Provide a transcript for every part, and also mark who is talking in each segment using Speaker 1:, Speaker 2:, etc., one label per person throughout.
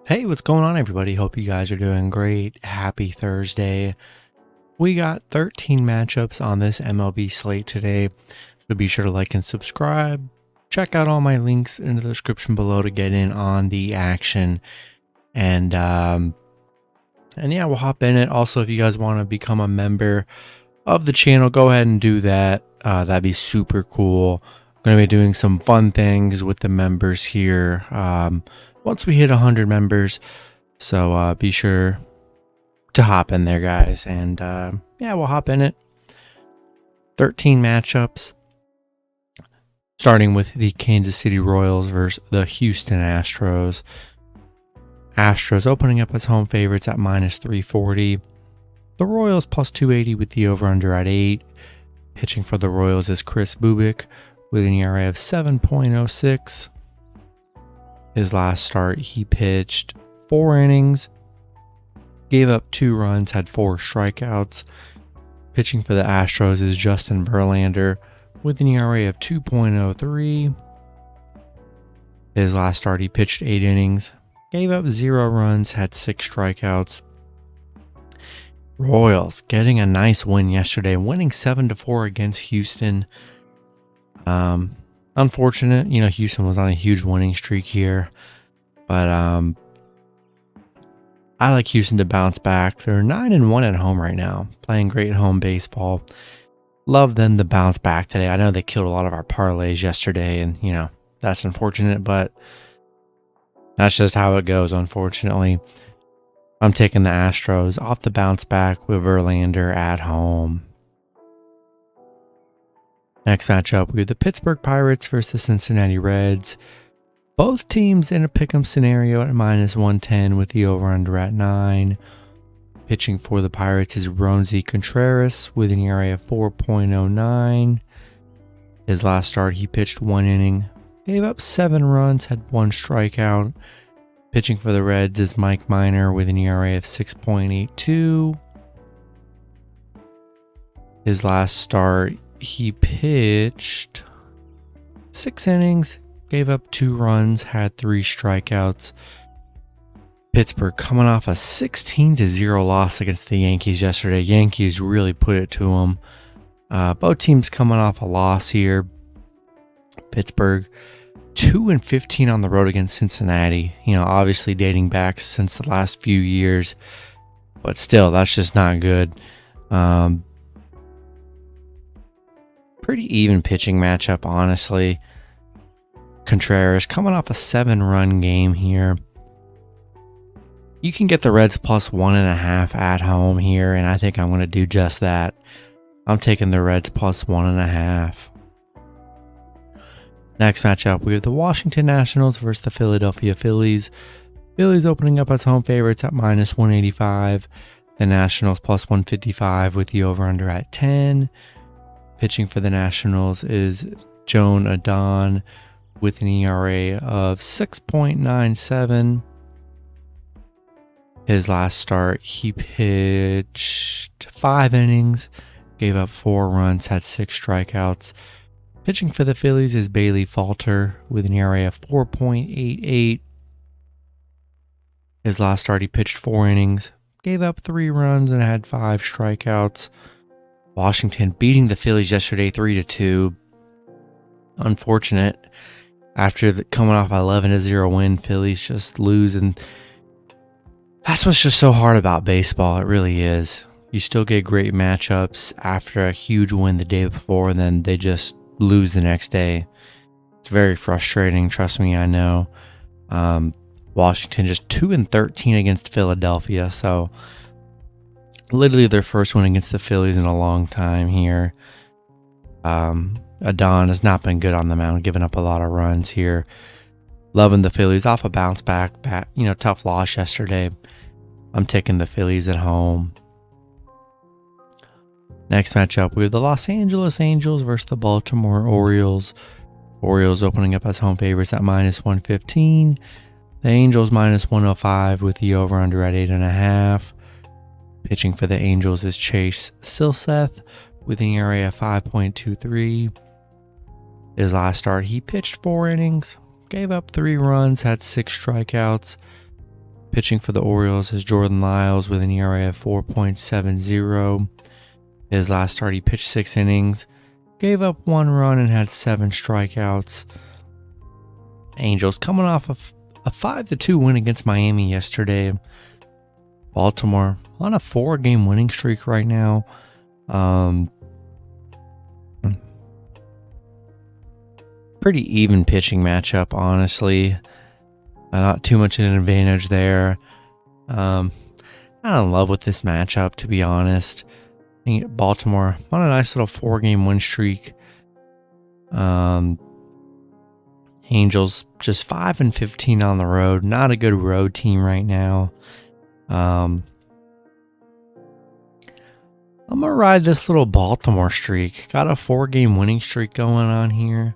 Speaker 1: Hey, what's going on, everybody? Hope you guys are doing great. Happy Thursday. We got 13 matchups on this MLB slate today, so be sure to like and subscribe. Check out all my links in the description below to get in on the action. And yeah, we'll hop in it. Also, if you guys want to become a member of the channel, go ahead and do that. That'd be super cool. I'm going to be doing some fun things with the members here once we hit 100 members. So be sure to hop in there, guys. And yeah, we'll hop in it. 13 matchups. Starting with the Kansas City Royals versus the Houston Astros. Astros opening up as home favorites at minus 340. The Royals plus 280 with the over-under at 8. Pitching for the Royals is Chris Bubik with an ERA of 7.06. His last start, he pitched 4 innings, gave up 2 runs, had 4 strikeouts. Pitching for the Astros is Justin Verlander with an ERA of 2.03. His last start, he pitched 8 innings, gave up 0 runs, had 6 strikeouts. Royals getting a nice win yesterday, winning 7-4 against Houston. Unfortunate, Houston was on a huge winning streak here, but I like Houston to bounce back. They're 9-1 at home right now, playing great home baseball. Love them to bounce back today. I know they killed a lot of our parlays yesterday, and that's unfortunate, but that's just how it goes, unfortunately. I'm taking the Astros off the bounce back with Verlander at home. Next matchup, we have the Pittsburgh Pirates versus the Cincinnati Reds. Both teams in a pick'em scenario at minus 110 with the over-under at 9. Pitching for the Pirates is Roansy Contreras with an ERA of 4.09. His last start, he pitched 1 inning, gave up 7 runs, had 1 strikeout. Pitching for the Reds is Mike Minor with an ERA of 6.82. His last start, he pitched 6 innings, gave up 2 runs, had 3 strikeouts. Pittsburgh coming off a 16-0 loss against the Yankees yesterday. Yankees really put it to them. Both teams coming off a loss here. Pittsburgh 2-15 on the road against Cincinnati. Obviously dating back since the last few years, but still, that's just not good. Pretty even pitching matchup, honestly. Contreras coming off a 7-run game here. You can get the Reds plus 1.5 at home here, and I think I'm going to do just that. I'm taking the Reds plus 1.5. Next matchup, we have the Washington Nationals versus the Philadelphia Phillies. Phillies opening up as home favorites at minus 185. The Nationals plus 155 with the over-under at 10. Pitching for the Nationals is Joan Adon with an ERA of 6.97. His last start, he pitched 5 innings, gave up 4 runs, had 6 strikeouts. Pitching for the Phillies is Bailey Falter with an ERA of 4.88. His last start, he pitched 4 innings, gave up 3 runs, and had 5 strikeouts. Washington beating the Phillies yesterday 3-2. Unfortunate. After coming off an 11-0 win, Phillies just lose, and that's what's just so hard about baseball. It really is. You still get great matchups after a huge win the day before, and then they just lose the next day. It's very frustrating. Trust me, I know. Washington just 2-13 against Philadelphia, so literally their first win against the Phillies in a long time here. Adon has not been good on the mound, giving up a lot of runs here. Loving the Phillies off a bounce back, tough loss yesterday. I'm taking the Phillies at home. Next matchup, we have the Los Angeles Angels versus the Baltimore Orioles. Orioles opening up as home favorites at minus 115. The Angels minus 105 with the over-under at 8.5. Pitching for the Angels is Chase Silseth with an ERA of 5.23. His last start, he pitched 4 innings, gave up 3 runs, had 6 strikeouts. Pitching for the Orioles is Jordan Lyles with an ERA of 4.70. His last start, he pitched 6 innings, gave up 1 run, and had 7 strikeouts. Angels coming off of a 5-2 win against Miami yesterday. Baltimore on a 4-game winning streak right now. Pretty even pitching matchup, honestly. Not too much of an advantage there. Not in love with this matchup, to be honest. Baltimore on a nice little 4-game win streak. Angels just 5-15 on the road. Not a good road team right now. I'm gonna ride this little Baltimore streak. Got a 4-game winning streak going on here.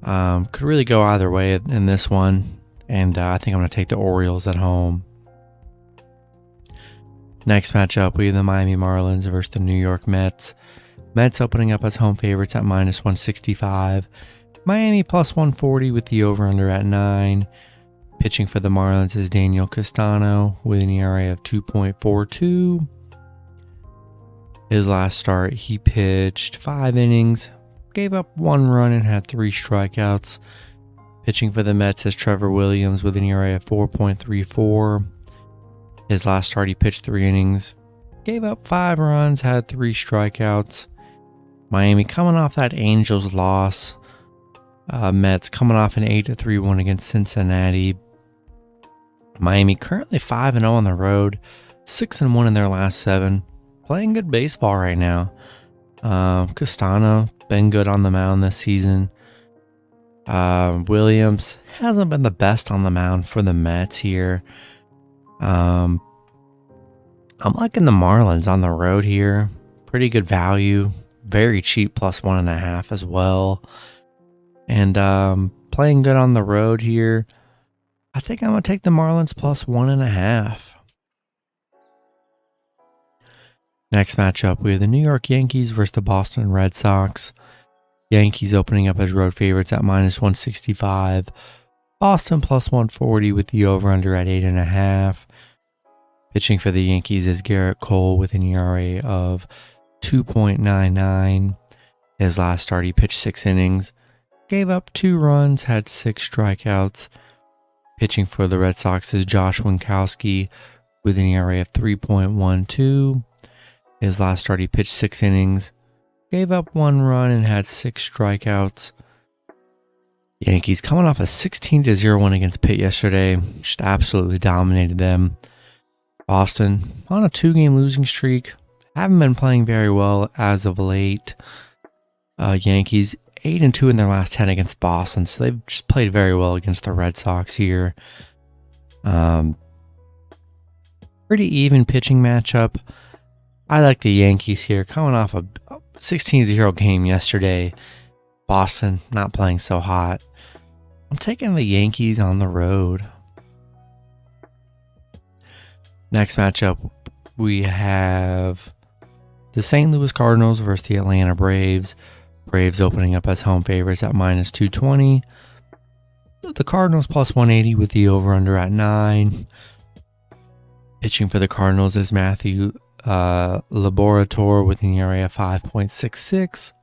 Speaker 1: Could really go either way in this one, and I think I'm gonna take the Orioles at home. Next matchup, we have the Miami Marlins versus the New York Mets. Mets opening up as home favorites at -165. Miami +140 with the over-under at 9. Pitching for the Marlins is Daniel Castano with an ERA of 2.42. His last start, he pitched 5 innings, gave up 1 run, and had 3 strikeouts. Pitching for the Mets is Trevor Williams with an ERA of 4.34. His last start, he pitched 3 innings, gave up 5 runs, had 3 strikeouts. Miami coming off that Angels loss. Mets coming off an 8-3 win against Cincinnati. Miami currently 5-0 on the road, 6-1 in their last 7. Playing good baseball right now. Castano been good on the mound this season. Williams hasn't been the best on the mound for the Mets here. I'm liking the Marlins on the road here. Pretty good value. Very cheap, +1.5 as well. And playing good on the road here. I think I'm going to take the Marlins +1.5. Next matchup, we have the New York Yankees versus the Boston Red Sox. Yankees opening up as road favorites at -165. Boston +140 with the over-under at 8.5. Pitching for the Yankees is Garrett Cole with an ERA of 2.99. His last start, he pitched 6 innings, gave up 2 runs, had 6 strikeouts. Pitching for the Red Sox is Josh Winkowski with an ERA of 3.12. His last start, he pitched 6 innings, gave up 1 run, and had 6 strikeouts. Yankees coming off a 16-0 win against Pitt yesterday. Just absolutely dominated them. Boston on a 2-game losing streak. Haven't been playing very well as of late. Yankees 8-2 in their last 10 against Boston, so they've just played very well against the Red Sox here. Pretty even pitching matchup. I like the Yankees here, coming off a 16-0 game yesterday. Boston not playing so hot. I'm taking the Yankees on the road. Next matchup, we have the St. Louis Cardinals versus the Atlanta Braves. Braves opening up as home favorites at -220. The Cardinals +180 with the over-under at 9. Pitching for the Cardinals is Matthew Laborator with an ERA of 5.66.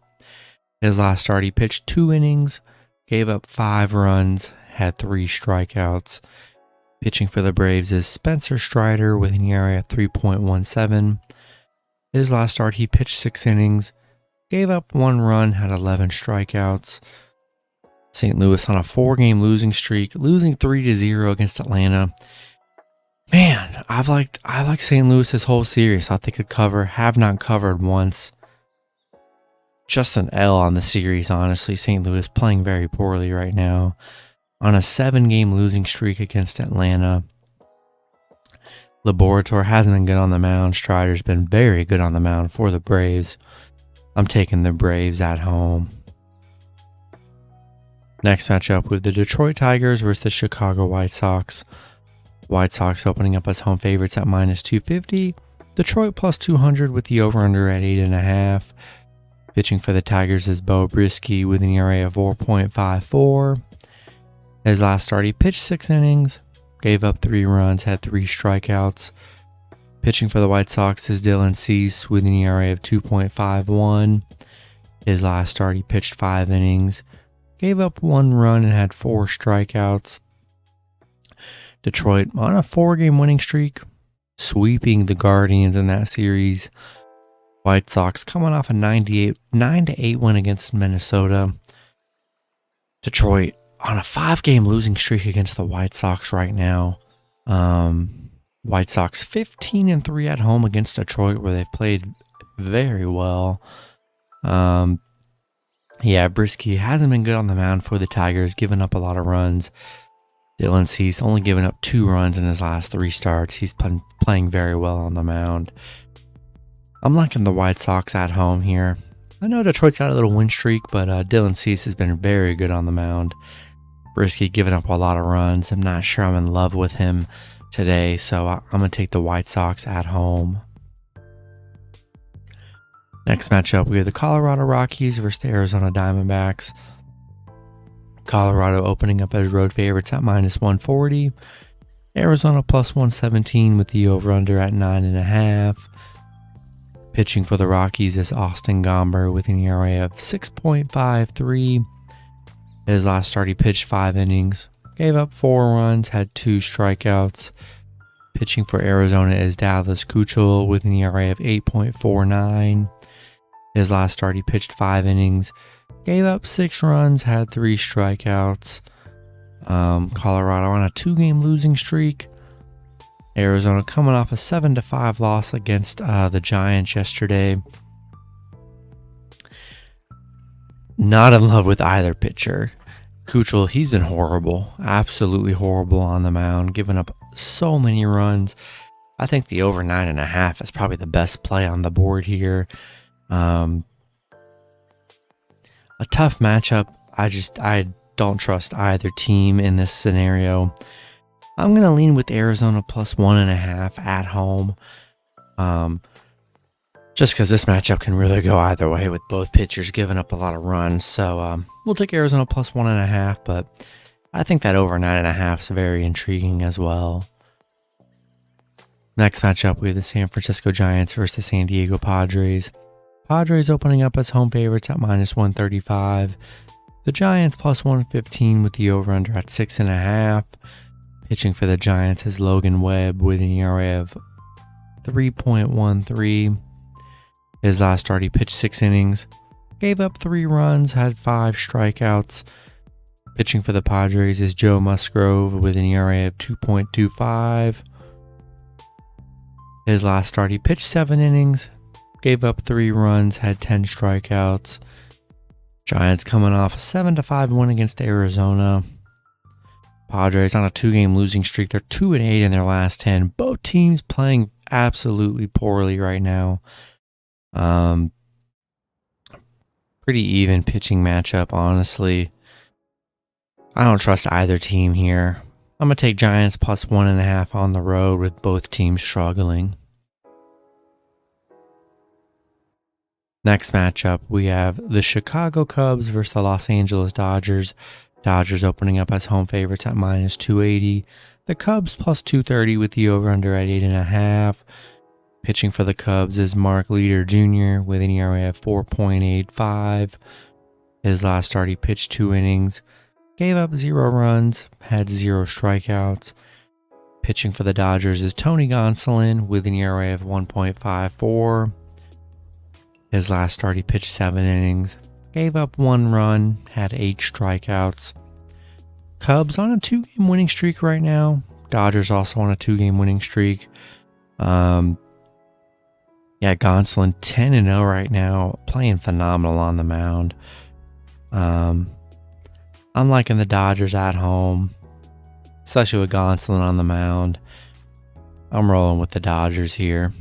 Speaker 1: His last start, he pitched 2 innings, gave up 5 runs, had 3 strikeouts. Pitching for the Braves is Spencer Strider with an ERA of 3.17. His last start, he pitched 6 innings, gave up 1 run, had 11 strikeouts. St. Louis on a 4-game losing streak, losing 3-0 against Atlanta. Man, I like St. Louis this whole series. Thought they could cover, have not covered once. Just an L on the series, honestly. St. Louis playing very poorly right now. On a 7-game losing streak against Atlanta. Laborator hasn't been good on the mound. Strider's been very good on the mound for the Braves. I'm taking the Braves at home. Next matchup with the Detroit Tigers versus the Chicago White Sox. White Sox opening up as home favorites at -250. Detroit +200 with the over-under at 8.5. Pitching for the Tigers is Bo Brisky with an ERA of 4.54. His last start, he pitched 6 innings, gave up 3 runs, had 3 strikeouts. Pitching for the White Sox is Dylan Cease with an ERA of 2.51. His last start, he pitched 5 innings, gave up 1 run, and had 4 strikeouts. Detroit on a 4-game winning streak, sweeping the Guardians in that series. White Sox coming off a 9-8 win against Minnesota. Detroit on a 5-game losing streak against the White Sox right now. White Sox 15-3 at home against Detroit, where they've played very well. Brisky hasn't been good on the mound for the Tigers, giving up a lot of runs. Dylan Cease only giving up 2 runs in his last 3 starts. He's been playing very well on the mound. I'm liking the White Sox at home here. I know Detroit's got a little win streak, but Dylan Cease has been very good on the mound. Brisky giving up a lot of runs. I'm not sure I'm in love with him today, so I'm going to take the White Sox at home. Next matchup, we have the Colorado Rockies versus the Arizona Diamondbacks. Colorado opening up as road favorites at -140. Arizona +117 with the over-under at 9.5. Pitching for the Rockies is Austin Gomber with an ERA of 6.53. His last start, he pitched 5 innings, gave up 4 runs, had 2 strikeouts. Pitching for Arizona is Dallas Keuchel with an ERA of 8.49. His last start, he pitched 5 innings, gave up 6 runs, had 3 strikeouts. Colorado on a 2-game losing streak. Arizona coming off a 7-5 loss against the Giants yesterday. Not in love with either pitcher. Keuchel, he's been horrible, absolutely horrible on the mound, giving up so many runs. I think the over 9.5 is probably the best play on the board here. A tough matchup. I don't trust either team in this scenario. I'm going to lean with Arizona +1.5 at home. Just because this matchup can really go either way with both pitchers giving up a lot of runs. So we'll take Arizona +1.5, but I think that over 9.5 is very intriguing as well. Next matchup, we have the San Francisco Giants versus the San Diego Padres. Padres opening up as home favorites at -135. The Giants +115 with the over-under at 6.5. Pitching for the Giants is Logan Webb with an ERA of 3.13. His last start, he pitched 6 innings, gave up 3 runs, had 5 strikeouts. Pitching for the Padres is Joe Musgrove with an ERA of 2.25. His last start, he pitched 7 innings, gave up 3 runs, had 10 strikeouts. Giants coming off a 7-5 win against Arizona. Padres on a 2-game losing streak. They're 2-8 in their last 10. Both teams playing absolutely poorly right now. Pretty even pitching matchup, honestly. I don't trust either team here. I'm going to take Giants +1.5 on the road with both teams struggling. Next matchup, we have the Chicago Cubs versus the Los Angeles Dodgers. Dodgers opening up as home favorites at -280. The Cubs +230 with the over-under at 8.5. Pitching for the Cubs is Mark Leader Jr. with an ERA of 4.85. His last start, he pitched 2 innings, gave up 0 runs, had 0 strikeouts. Pitching for the Dodgers is Tony Gonsolin with an ERA of 1.54. His last start, he pitched 7 innings, gave up 1 run, had 8 strikeouts. Cubs on a 2-game winning streak right now. Dodgers also on a 2-game winning streak. Gonsolin 10-0 right now, playing phenomenal on the mound. I'm liking the Dodgers at home, especially with Gonsolin on the mound. I'm rolling with the Dodgers here.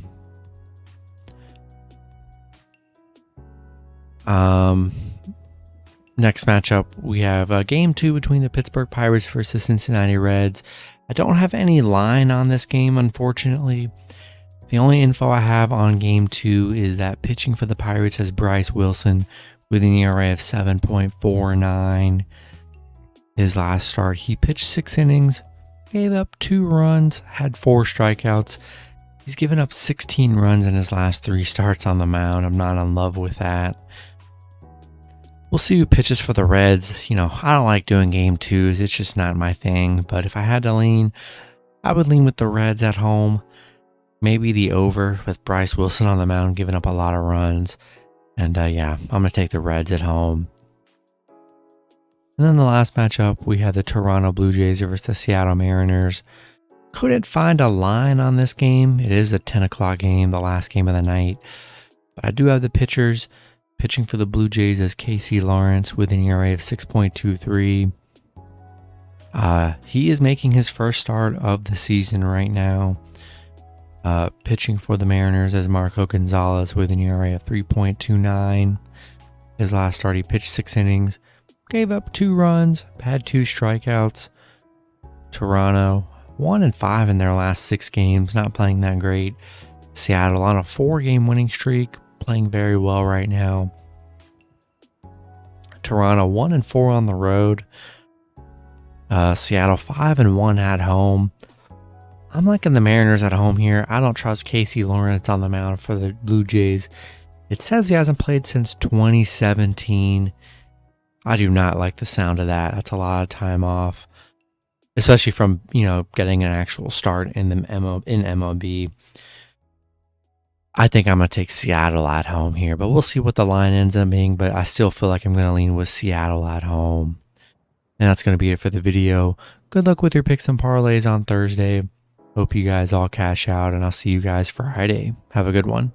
Speaker 1: Next matchup, we have Game 2 between the Pittsburgh Pirates versus Cincinnati Reds. I don't have any line on this game, unfortunately. The only info I have on Game 2 is that pitching for the Pirates is Bryce Wilson with an ERA of 7.49. His last start, he pitched 6 innings, Gave up 2 runs, had 4 strikeouts. He's given up 16 runs in his last 3 starts on the mound. I'm not in love with that. We'll see who pitches for the Reds. I don't like doing game 2s. It's just not my thing. But if I had to lean, I would lean with the Reds at home. Maybe the over with Bryce Wilson on the mound giving up a lot of runs. And yeah, I'm going to take the Reds at home. And then the last matchup, we had the Toronto Blue Jays versus the Seattle Mariners. Couldn't find a line on this game. It is a 10 o'clock game, the last game of the night. But I do have the pitchers. Pitching for the Blue Jays is Casey Lawrence with an ERA of 6.23. He is making his first start of the season right now. Pitching for the Mariners is Marco Gonzalez with an ERA of 3.29. His last start, he pitched 6 innings. Gave up 2 runs, had 2 strikeouts. Toronto, 1-5 in their last 6 games, not playing that great. Seattle on a 4-game winning streak, playing very well right now. Toronto 1-4 on the road. Seattle 5-1 at home. I'm liking the Mariners at home here. I don't trust Casey Lawrence on the mound for the Blue Jays. It says he hasn't played since 2017. I do not like the sound of that. That's a lot of time off, especially from, getting an actual start in MLB. I think I'm going to take Seattle at home here, but we'll see what the line ends up being, but I still feel like I'm going to lean with Seattle at home. And that's going to be it for the video. Good luck with your picks and parlays on Thursday. Hope you guys all cash out, and I'll see you guys Friday. Have a good one.